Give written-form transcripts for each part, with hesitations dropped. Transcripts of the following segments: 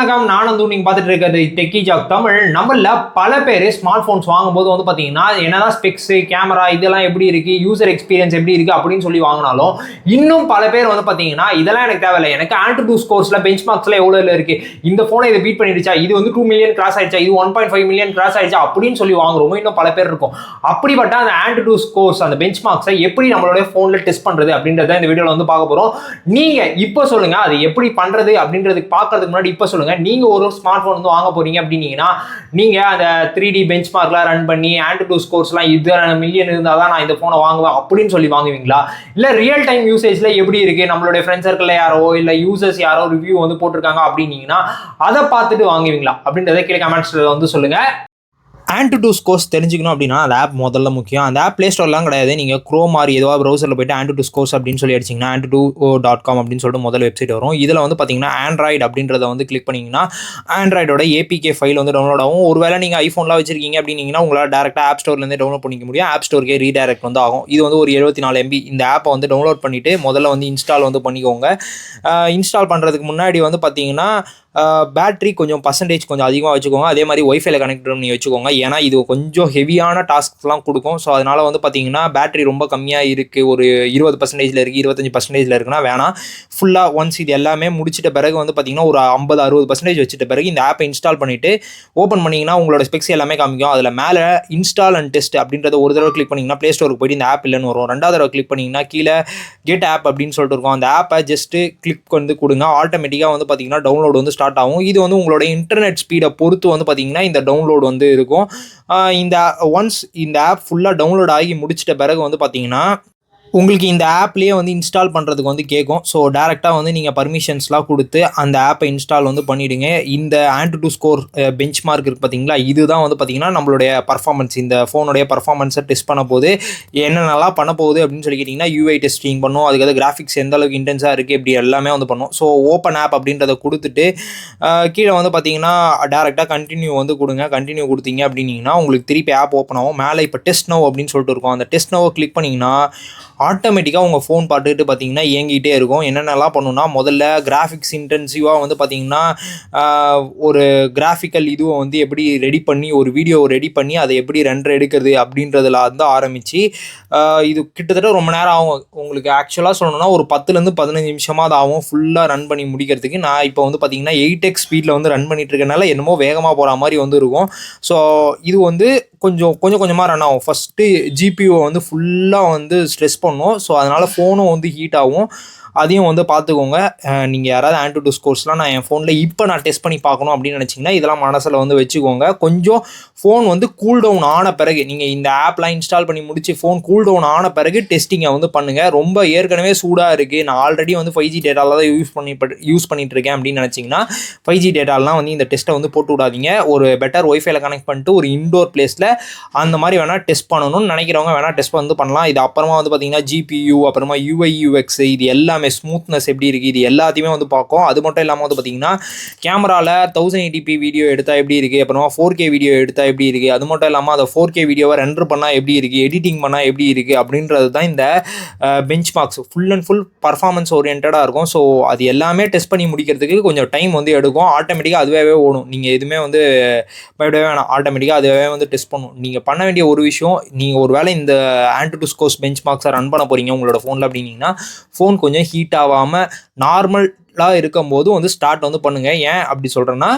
வணக்கம், நான் வந்து நீங்க பார்த்துட்டு இருக்கிறது டெக்கி ஜாக் தமிழ். நம்மள பல பேர் ஸ்மார்ட் போன்ஸ் வாங்கும்போது வந்து பார்த்தீங்கன்னா என்னதான் ஸ்பெக்ஸ், கேமரா இதெல்லாம் எப்படி இருக்கு, யூசர் எக்ஸ்பீரியன்ஸ் எப்படி இருக்கு அப்படின்னு சொல்லி வாங்கினாலும் இன்னும் பல பேர் வந்து பார்த்தீங்கன்னா இதெல்லாம் எனக்கு தேவையில்லை, எனக்கு ஆண்ட்ராய்டு ஸ்கோர்ஸ்ல பெஞ்ச் மார்க்ஸ்ல எவ்வளோ இருக்கு, இந்த போனை இதை பீட் பண்ணிடுச்சா, இது வந்து 2 மில்லியன் கிராஸ் ஆயிடுச்சா, இது 1.5 மில்லியன் கிராஸ் ஆயிடுச்சா அப்படின்னு சொல்லி வாங்குறோம். இன்னும் பல பேர் இருக்கும். அப்படிப்பட்ட அந்த ஆண்ட்ராய்டு ஸ்கோர்ஸ் அந்த பெஞ்ச் மார்க்ஸை எப்படி நம்மளுடைய போன்ல டெஸ்ட் பண்றது அப்படின்றத இந்த வீடியோல வந்து பார்க்க போறோம். நீங்க இப்போ சொல்லுங்க அது எப்படி பண்றது அப்படின்றதுக்கு பார்க்கறதுக்கு முன்னாடி இப்போ சொல்லுங்க, நீங்க ஒரு ஸ்மார்ட் போன் வந்து வாங்க போறீங்க அப்படின்னீங்கன்னா நீங்க அந்த 3D பெஞ்ச் மார்க்லாம் ரன் பண்ணி ஆண்ட்ராய்டு ஸ்கோர்ஸ்லாம் இது மில்லியன் இருந்தால் தான் நான் இந்த போனை வாங்குவேன் அப்படின்னு சொல்லி வாங்குவீங்களா, இல்ல ரியல் டைம் யூசேஜ்ல எப்படி இருக்கு, நம்மளுடைய ஃப்ரெண்ட் சர்க்கிள்ல யாரோ இல்ல யூசர்ஸ் யாரோ ரிவ்யூ வந்து போட்டிருக்காங்க அப்படின்னீங்கன்னா அதை பார்த்துட்டு வாங்குவீங்களா அப்படின்றத கீழே கமெண்ட்ஸ்ல வந்து சொல்லுங்க. ஆண்ட்ராய்டு ஸ்கோர்ஸ் தெரிஞ்சுக்கணும் அப்படின்னா அந்த ஆப் முதல்ல முக்கியம். அந்த ஆப் ப்ளே ஸ்டோர்லாம் கிடையாது. நீங்கள் க்ரோம் மாதிரி ஏதோ ப்ரௌசரில் போய்ட்டு ஆண்ட்ராய்டு ஸ்கோர்ஸ் அப்படின்னு சொல்லி அடிச்சிங்கன்னா android.com அப்படின்னு சொல்லிட்டு முதல் வெப்சைட் வரும். இதில் வந்து பார்த்தீங்கன்னா ஆண்ட்ராய்டு அப்படின்றத வந்து கிளிக் பண்ணிங்கன்னா ஆண்ட்ராய்டோட ஏபிகே ஃபைல் வந்து டவுன்லோட் ஆகும். ஒருவேளை நீங்கள் ஐஃபோன்லாம் வச்சிருக்கீங்க அப்படின்னீங்கன்னா உங்களால் டேரெக்டாக ஆப் ஸ்டோர்லேருந்து டவுன்லோட் பண்ணிக்க முடியும். ஆப் ஸ்டோருக்கே ரீடைரக்ட் வந்து ஆகும். இது வந்து ஒரு 74 MB. இந்த ஆப்பை வந்து டவுன்லோட் பண்ணிவிட்டு முதல்ல வந்து இன்ஸ்டால் வந்து பண்ணிக்கோங்க. இன்ஸ்டால் பண்ணுறதுக்கு முன்னாடி வந்து பார்த்தீங்கன்னா பேட்ரி கொஞ்சம் பர்சன்டேஜ் கொஞ்சம் அதிகமாக வச்சுக்கோங்க. அதே மாதிரி ஒய்ஃபைல கனெக்ட் பண்ணி வச்சுக்கோங்க. ஏன்னா இது கொஞ்சம் ஹெவியான டாஸ்க்லாம் கொடுக்கும். ஸோ அதனால் வந்து பார்த்தீங்கன்னா பேட்ரி ரொம்ப கம்மியாக இருக்குது, ஒரு 20% இருக்குது, 25% இருக்குன்னா வேணாம். ஃபுல்லாக ஒன்ஸ் இது எல்லாமே முடிச்சிட்ட பிறகு வந்து பார்த்தீங்கன்னா ஒரு 50-60% வச்சுட்ட பிறகு இந்த ஆப்பை இன்ஸ்டால் பண்ணிவிட்டு ஓப்பன் பண்ணிங்கன்னா உங்களோட ஸ்பெக்ஸ் எல்லாமே காமிக்கும். அதில் மேலே இன்ஸ்டால் அண்ட் டெஸ்ட் அப்படின்றத ஒரு தடவை கிளிக் பண்ணிங்கன்னா ப்ளே ஸ்டோருக்கு போய்ட்டு இந்த ஆப் இல்லைன்னு வரும். ரெண்டாவது தடவை கிளிக் பண்ணிங்கன்னா கீழே கெட் ஆப் அப்படின்னு சொல்லிட்டு இருக்கும். அந்த ஆப்பை ஜஸ்ட்டு கிளிக் வந்து கொடுங்க. ஆட்டோமேட்டிக்காக வந்து பார்த்தீங்கன்னா டவுன்லோட் வந்து ஸ்டார்ட் ஆகும். இது வந்து உங்களோட இன்டர்நெட் ஸ்பீடை பொறுத்து வந்து பார்த்தீங்கன்னா இந்த டவுன்லோட் வந்து இருக்கும். ஒன்ஸ் இந்த ஆப் ஃபுல்லாக டவுன்லோட் ஆகி முடிச்சிட்ட பிறகு வந்து பார்த்தீங்கன்னா உங்களுக்கு இந்த ஆப்லேயே வந்து இன்ஸ்டால் பண்ணுறதுக்கு வந்து கேட்கும். ஸோ டேரெக்டாக வந்து நீங்கள் பர்மிஷன்ஸ்லாம் கொடுத்து அந்த ஆப்பை இன்ஸ்டால் வந்து பண்ணிவிடுங்க. இந்த ஆண்ட்ராய்டு ஸ்கோர் பெஞ்ச் மார்க் இருக்குது பார்த்தீங்களா, இதுதான் வந்து பார்த்தீங்கன்னா நம்மளுடைய பர்ஃபார்மன்ஸ், இந்த ஃபோனுடைய பர்ஃபார்மன்ஸை டெஸ்ட் பண்ண போது என்னென்னலாம் பண்ண போகுது அப்படின்னு சொல்லி கேட்டிங்கன்னா யூஐ டெஸ்டிங் பண்ணும். அதுக்கு கிராஃபிக்ஸ் எந்த அளவுக்கு இன்டென்ஸாக இருக்குது இப்படி எல்லாமே வந்து பண்ணும். ஸோ ஓப்பன் ஆப் அப்படின்றத கொடுத்துட்டு கீழே வந்து பார்த்தீங்கன்னா டேரெக்டாக கண்டினியூ வந்து கொடுங்க. கண்டினியூ கொடுத்தீங்க அப்படின்னீங்கன்னா உங்களுக்கு திருப்பி ஆப் ஓப்பன் ஆகும். மேலே இப்போ டெஸ்ட் நவ் அப்படின்னு சொல்லிட்டு இருக்கும். அந்த டெஸ்ட் நவ் கிளிக் பண்ணிங்கன்னா ஆட்டோமேட்டிக்காக உங்கள் ஃபோன் பார்த்துக்கிட்டு பார்த்தீங்கன்னா இயங்கிட்டே இருக்கும். என்னென்னலாம் பண்ணுன்னா முதல்ல கிராஃபிக்ஸ் இன்டென்சிவாக வந்து பார்த்தீங்கன்னா ஒரு கிராஃபிக்கல் இதுவை வந்து எப்படி ரெடி பண்ணி ஒரு வீடியோவை ரெடி பண்ணி அதை எப்படி ரெண்டர் எடுக்கிறது அப்படின்றதுல வந்து ஆரம்பித்து இது கிட்டத்தட்ட ரொம்ப நேரம் ஆகும். உங்களுக்கு ஆக்சுவலாக சொல்லணும்னா ஒரு 10-15 நிமிஷமாக அது ஆகும் ஃபுல்லாக ரன் பண்ணி முடிக்கிறதுக்கு. நான் இப்போ வந்து பார்த்தீங்கன்னா 8x ஸ்பீடில் வந்து ரன் பண்ணிட்டு இருக்கனால என்னமோ வேகமாக போகிற மாதிரி வந்து இருக்கும். ஸோ இது வந்து கொஞ்சம் கொஞ்சமாக ரன் ஆகும். ஃபஸ்ட்டு ஜிபிஓ வந்து ஃபுல்லாக வந்து ஸ்ட்ரெஸ் பண்ணும். ஸோ அதனால் ஃபோனும் வந்து ஹீட் ஆகும். அதையும் வந்து பார்த்துக்கோங்க. நீங்கள் யாராவது ஆண்ட்ராய்டு ஸ்கோர்ஸ்லாம் நான் என் ஃபோனில் இப்போ நான் டெஸ்ட் பண்ணி பார்க்கணும் அப்படின்னு நினச்சிங்கன்னா இதெல்லாம் மனசில் வந்து வச்சுக்கோங்க. கொஞ்சம் ஃபோன் வந்து கூல் டவுன் ஆன பிறகு நீங்கள் இந்த ஆப்லாம் இன்ஸ்டால் பண்ணி முடிச்சு ஃபோன் கூல் டவுன் ஆன பிறகு டெஸ்டிங்கை வந்து பண்ணுங்கள். ரொம்ப ஏற்கனவே சூடாக இருக்குது, நான் ஆல்ரெடி வந்து 5G டேட்டாவில் தான் யூஸ் பண்ணிட்டு இருக்கேன் அப்படின்னு நினச்சிங்கன்னா 5G டேட்டாலாம் வந்து இந்த டெஸ்ட்டை வந்து போட்டு விடாதீங்க. ஒரு பெட்டர் ஒய்ஃபைல கனெக்ட் பண்ணிட்டு ஒரு இன்டோர் பிளேஸில் அந்த மாதிரி வேணால் டெஸ்ட் பண்ணணும்னு நினைக்கிறவங்க வேணால் டெஸ்ட் வந்து பண்ணலாம். இது அப்புறமா வந்து பார்த்தீங்கன்னா GPU அப்புறமா UI UX இது எல்லாமே ஸ்மூத்னஸ் எப்படி இருக்குது இது எல்லாத்தையுமே வந்து பார்க்கும். அது மட்டும் இல்லாமல் வந்து பார்த்தீங்கன்னா கேமராவில் 1080p வீடியோ எடுத்தால் எப்படி இருக்குது, அப்புறமா 4K வீடியோ எடுத்தால் எப்படி இருக்குது, அது மட்டும் இல்லாமல் அதை 4K வீடியோவை ரெண்டர் பண்ணால் எப்படி இருக்குது, எடிட்டிங் பண்ணால் எப்படி இருக்குது அப்படின்றது தான் இந்த benchmarks. Full and full performance ஓரியன்டாக இருக்கும். ஸோ அது எல்லாமே டெஸ்ட் பண்ணி முடிக்கிறதுக்கு கொஞ்சம் டைம் வந்து எடுக்கும். ஆட்டோமேட்டிக்காக அதுவே ஓடும். நீங்கள் எதுவுமே வந்து பயப்படவே வேணாம். ஆட்டோமேட்டிக்காக அதுவே வந்து டெஸ்ட் பண்ணும். நீங்கள் பண்ண வேண்டிய ஒரு விஷயம், நீங்கள் ஒரு வேளை இந்த ஆண்ட்ராய்டு ஸ்கோர்ஸ் பெஞ்ச் மார்க்ஸை ரன் பண்ண போகிறீங்க உங்களோட ஃபோனில் அப்படின்னீங்கன்னா ஃபோன் கொஞ்சம் ஹீட் ஆகாமல் நார்மலாக இருக்கும்போது வந்து ஸ்டார்ட் வந்து பண்ணுங்கள். ஏன் அப்படி சொல்கிறேன்னா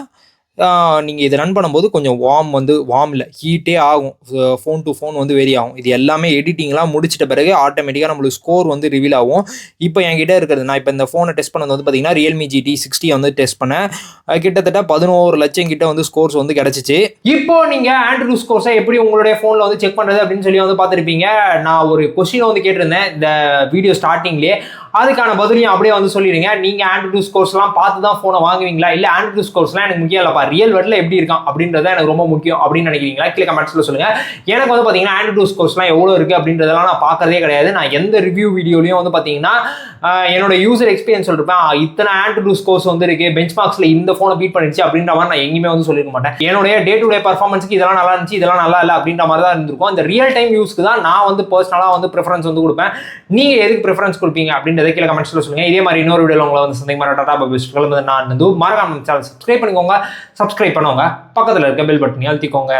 நீங்கள் இதை ரன் பண்ணும்போது கொஞ்சம் வார்ம் இல்லை ஹீட்டே ஆகும். ஃபோன் டு ஃபோன் வந்து வேரி ஆகும். இது எல்லாமே எடிட்டிங்லாம் முடிச்சிட்ட பிறகு ஆட்டோமேட்டிக்காக நம்மளுக்கு ஸ்கோர் வந்து ரிவீல் ஆகும். இப்போ என்கிட்ட இருக்கிறது நான் இப்போ இந்த ஃபோனை டெஸ்ட் பண்ணது வந்து பார்த்தீங்கன்னா Realme GT 60 வந்து டெஸ்ட் பண்ணேன். கிட்டத்தட்ட 11 லட்சம் கிட்ட வந்து ஸ்கோர்ஸ் வந்து கிடச்சிச்சு. இப்போ நீங்கள் ஆண்ட்ராய்டு ஸ்கோர்ஸை எப்படி உங்களுடைய ஃபோனில் வந்து செக் பண்ணுறது அப்படின்னு சொல்லி வந்து பார்த்துருப்பீங்க. நான் ஒரு கொஸ்டினை வந்து கேட்டிருந்தேன் இந்த வீடியோ ஸ்டார்டிங்லேயே. அதுக்கான பதிலையும் அப்படியே வந்து சொல்லிடுங்க. நீங்கள் ஆண்ட்ராய்டு ஸ்கோர்ஸ்லாம் பார்த்து தான் ஃபோனை வாங்குவீங்களா, இல்லை ஆண்ட்ராய்டு ஸ்கோர்ஸ்லாம் எனக்கு முக்கியம் இல்லைப்பா ரியல் வேர்ல்டில் எப்படி இருக்கான் அப்படின்றத எனக்கு ரொம்ப முக்கியம் அப்படின்னு நினைக்கிறீங்களா? கீழே கமெண்ட்ஸில் சொல்லுங்கள். எனக்கு வந்து பார்த்தீங்கன்னா ஆண்ட்ராய்டு ஸ்கோர்ஸ்லாம் எவ்வளோ இருக்குது அப்படின்றதெல்லாம் நான் பார்க்கறதே கிடையாது. நான் எந்த ரிவ்யூ வீடியோலையும் வந்து பார்த்தீங்கன்னா என்னோட யூசர் எக்ஸ்பீரியன்ஸ் சொல்லிருப்பேன், இத்தனை ஆண்ட்ராய்டு ஸ்கோர்ஸ் வந்து இருக்குது, பெஞ்ச் மார்க்ஸில் இந்த ஃபோனை பீட் பண்ணிடுச்சு அப்படின்ற மாதிரி நான் எங்கேயுமே வந்து சொல்லிருக்க மாட்டேன். என்னுடைய டே டு டே பர்ஃபார்மன்ஸுக்கு இதெல்லாம் நல்லா இருந்துச்சு, இதெல்லாம் நல்லா இல்லை அப்படின்ற மாதிரி தான் இருந்திருக்கும். இந்த ரியல் டைம் யூஸ்க்கு தான் நான் வந்து பர்சனலாக வந்து ப்ரிஃபரன்ஸ் வந்து கொடுப்பேன். நீங்கள் எதுக்கு ப்ரிஃபரன்ஸ் கொடுப்பீங்க அப்படின்றத கீழே கமெண்ட்ஸில் சொல்லுங்கள். இதே மாதிரி இன்னொரு வீடியோவில் உங்களை வந்து சந்திக்க மாதிரி டாடா பை. நான் வந்து மறக்காம சேனல் சப்ஸ்கிரைப் பண்ணிக்கோங்க. சப்ஸ்கிரைப் பண்ணுவாங்க, பக்கத்தில் இருக்க பெல் பட்டனை அழுத்திக்கோங்க.